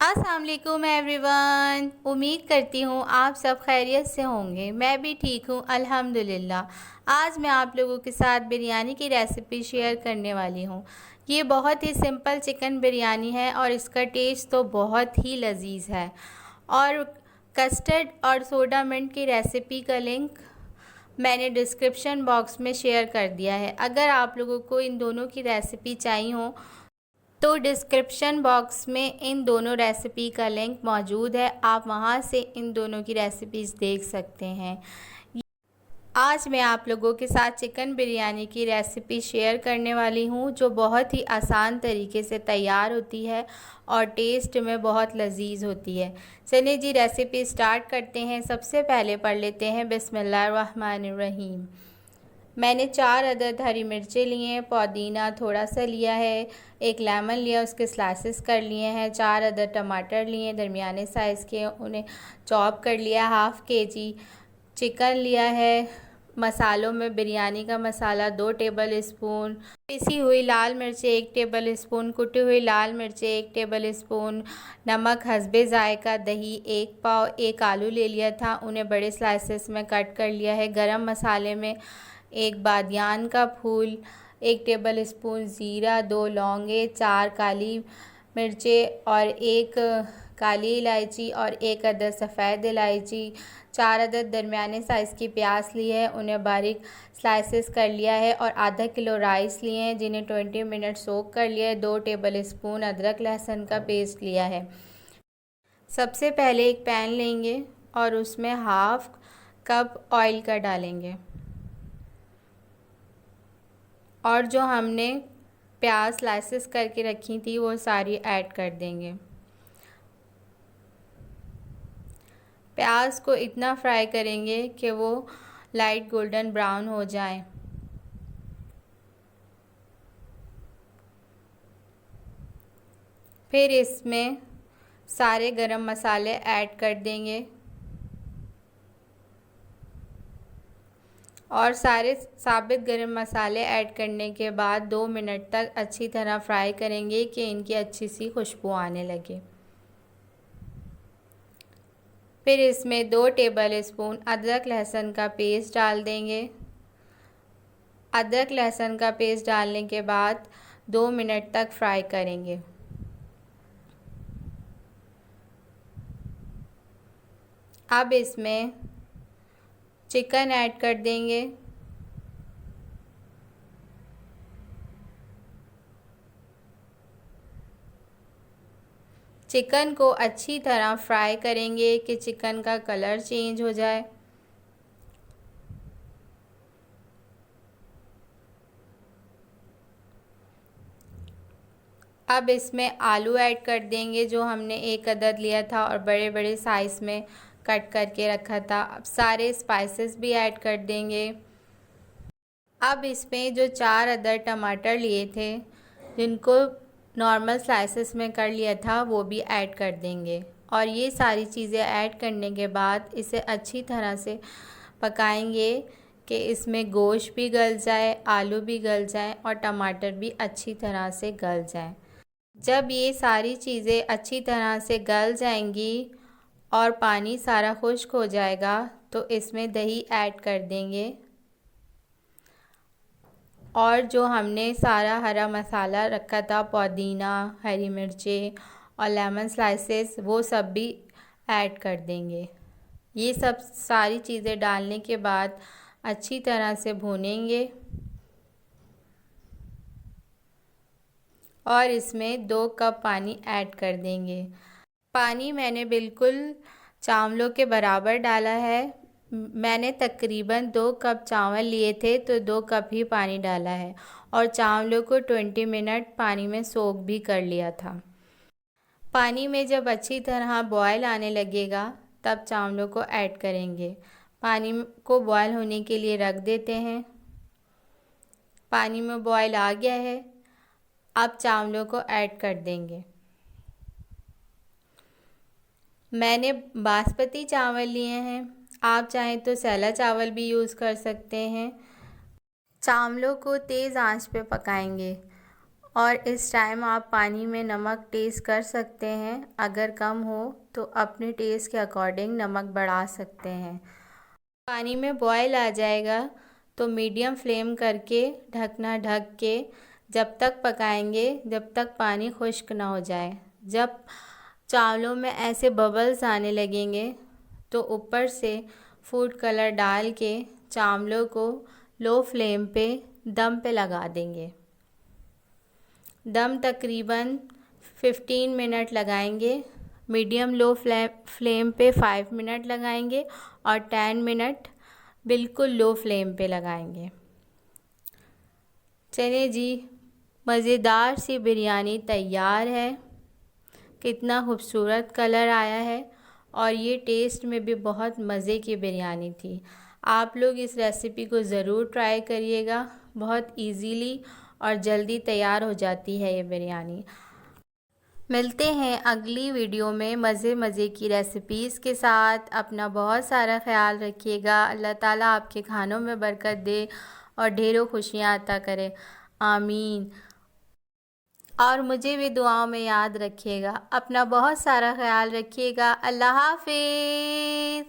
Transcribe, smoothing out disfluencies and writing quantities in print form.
अस्सलाम वालेकुम एवरीवन। उम्मीद करती हूँ आप सब खैरियत से होंगे। मैं भी ठीक हूँ अल्हम्दुलिल्लाह। आज मैं आप लोगों के साथ बिरयानी की रेसिपी शेयर करने वाली हूँ। ये बहुत ही सिंपल चिकन बिरयानी है और इसका टेस्ट तो बहुत ही लजीज है। और कस्टर्ड और सोडा मिंट की रेसिपी का लिंक मैंने डिस्क्रिप्शन बॉक्स में शेयर कर दिया है। अगर आप लोगों को इन दोनों की रेसिपी चाहिए हो तो डिस्क्रिप्शन बॉक्स में इन दोनों रेसिपी का लिंक मौजूद है, आप वहां से इन दोनों की रेसिपीज़ देख सकते हैं। आज मैं आप लोगों के साथ चिकन बिरयानी की रेसिपी शेयर करने वाली हूं, जो बहुत ही आसान तरीके से तैयार होती है और टेस्ट में बहुत लजीज होती है। चलिए जी रेसिपी स्टार्ट करते हैं। सबसे पहले पढ़ लेते हैं बिस्मिल्लाहिर्रहमानिर्रहीम। मैंने 4 अदद हरी मिर्चें लिए हैं, पुदीना थोड़ा सा लिया है, एक लेमन लिया उसके स्लाइसेस कर लिए हैं, 4 अदद टमाटर लिए दरमियाने साइज़ के, उन्हें चॉप कर लिया। हाफ़ केजी चिकन लिया है। मसालों में बिरयानी का मसाला 2 टेबल स्पून, पिसी हुई लाल मिर्चें 1 टेबल स्पून, कुटी हुई लाल मिर्चें 1 टेबल स्पून, नमक हस्बे ज़ायका, दही 1 पाव, एक आलू ले लिया था, उन्हें बड़े स्लाइसेस में कट कर लिया है। गरम मसाले में 1 बादियान का फूल, 1 टेबल स्पून ज़ीरा, 2 लौंगे, 4 काली मिर्चें और 1 काली इलायची और 1 अदद सफ़ेद इलायची, 4 अदद दरमियाने साइज़ की प्याज ली है, उन्हें बारीक स्लाइसेस कर लिया है। और आधा किलो राइस लिए हैं जिन्हें 20 मिनट सोक कर लिया है। 2 टेबल स्पून अदरक लहसुन का पेस्ट लिया है। सबसे पहले एक पैन लेंगे और उसमें हाफ़ कप ऑयल का डालेंगे और जो हमने प्याज स्लाइसेस करके रखी थी वो सारी ऐड कर देंगे। प्याज को इतना फ्राई करेंगे कि वो लाइट गोल्डन ब्राउन हो जाए। फिर इसमें सारे गरम मसाले ऐड कर देंगे और सारे साबित गरम मसाले ऐड करने के बाद 2 मिनट तक अच्छी तरह फ्राई करेंगे कि इनकी अच्छी सी खुशबू आने लगे। फिर इसमें 2 टेबल स्पून अदरक लहसुन का पेस्ट डाल देंगे। अदरक लहसुन का पेस्ट डालने के बाद 2 मिनट तक फ्राई करेंगे। अब इसमें चिकन ऐड कर देंगे। चिकन को अच्छी तरह फ्राई करेंगे कि चिकन का कलर चेंज हो जाए। अब इसमें आलू ऐड कर देंगे जो हमने 1 अदद लिया था और बड़े बड़े साइज़ में कट करके रखा था। अब सारे स्पाइसेस भी ऐड कर देंगे। अब इसमें जो 4 अदद टमाटर लिए थे जिनको नॉर्मल स्लाइसेस में कर लिया था वो भी ऐड कर देंगे और ये सारी चीज़ें ऐड करने के बाद इसे अच्छी तरह से पकाएंगे कि इसमें गोश्त भी गल जाए, आलू भी गल जाए और टमाटर भी अच्छी तरह से गल जाए। जब ये सारी चीज़ें अच्छी तरह से गल जाएंगी और पानी सारा खुश्क हो जाएगा तो इसमें दही ऐड कर देंगे और जो हमने सारा हरा मसाला रखा था, पुदीना, हरी मिर्चें और लेमन स्लाइसेस, वो सब भी ऐड कर देंगे। ये सब सारी चीज़ें डालने के बाद अच्छी तरह से भूनेंगे और इसमें 2 कप पानी ऐड कर देंगे। पानी मैंने बिल्कुल चावलों के बराबर डाला है। मैंने तकरीबन 2 कप चावल लिए थे तो 2 कप ही पानी डाला है और चावलों को 20 मिनट पानी में सोक भी कर लिया था। पानी में जब अच्छी तरह बॉयल आने लगेगा तब चावलों को ऐड करेंगे। पानी को बॉयल होने के लिए रख देते हैं। पानी में बॉयल आ गया है, अब चावलों को ऐड कर देंगे। मैंने बासमती चावल लिए हैं, आप चाहें तो सैला चावल भी यूज़ कर सकते हैं। चावलों को तेज़ आंच पे पकाएंगे और इस टाइम आप पानी में नमक टेस्ट कर सकते हैं। अगर कम हो तो अपने टेस्ट के अकॉर्डिंग नमक बढ़ा सकते हैं। पानी में बॉयल आ जाएगा तो मीडियम फ्लेम करके ढकना ढक के जब तक पकाएंगे जब तक पानी खुश्क ना हो जाए। जब चावलों में ऐसे बबल्स आने लगेंगे तो ऊपर से फूड कलर डाल के चावलों को लो फ्लेम पे दम पे लगा देंगे। दम तकरीबन 15 मिनट लगाएंगे। मीडियम लो फ्लेम पे 5 मिनट लगाएंगे और 10 मिनट बिल्कुल लो फ्लेम पे लगाएंगे। चलिए जी, मज़ेदार सी बिरयानी तैयार है। कितना खूबसूरत कलर आया है और ये टेस्ट में भी बहुत मज़े की बिरयानी थी। आप लोग इस रेसिपी को ज़रूर ट्राई करिएगा। बहुत इजीली और जल्दी तैयार हो जाती है ये बिरयानी। मिलते हैं अगली वीडियो में मज़े की रेसिपीज़ के साथ। अपना बहुत सारा ख्याल रखिएगा। अल्लाह ताला आपके खानों में बरकत दे और ढेरों खुशियाँ अता करे, आमीन। और मुझे भी दुआओं में याद रखिएगा। अपना बहुत सारा ख्याल रखिएगा। अल्लाह हाफ़िज़।